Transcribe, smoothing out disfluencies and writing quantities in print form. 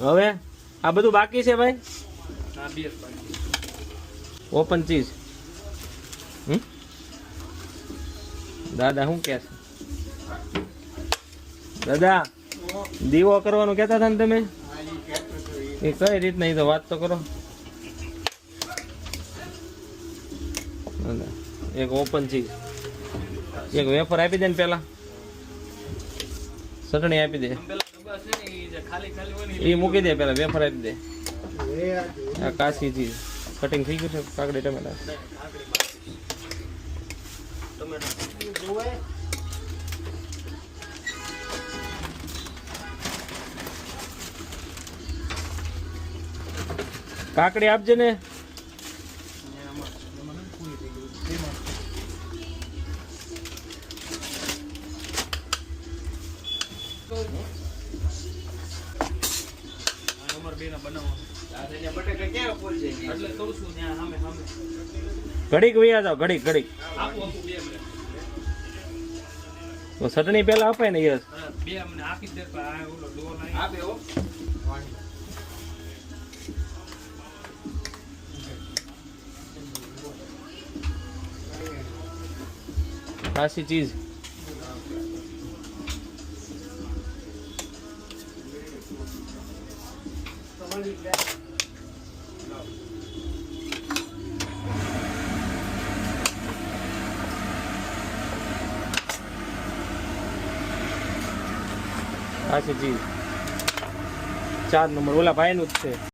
હવે આ બધું બાકી છે ભાઈ. આ બે બાકી. Open cheese. દાદા શું કે છે? દાદા દીવો કરવાનું કહેતા હતા ને તમે, એ કઈ રીતના, એ તો વાત તો કરો. એક ઓપન ચીઝ, એક વેફર આપી દે ને, પેલા ચટણી આપી દે, એ મૂકી દે, પેલા વેફર આપી દે. આ કાશી ચીઝ કટિંગ થઈ ગયું છે. કાકડી ટમેટા કાકડી આપજે ને. ઘડીક વૈયા જાવ, ઘડીક ઘડીક. ચટણી પેલા અપાય ને. Yes Kashi cheese. Kashi cheese 4 number ઓલા ભાઈનું જ છે.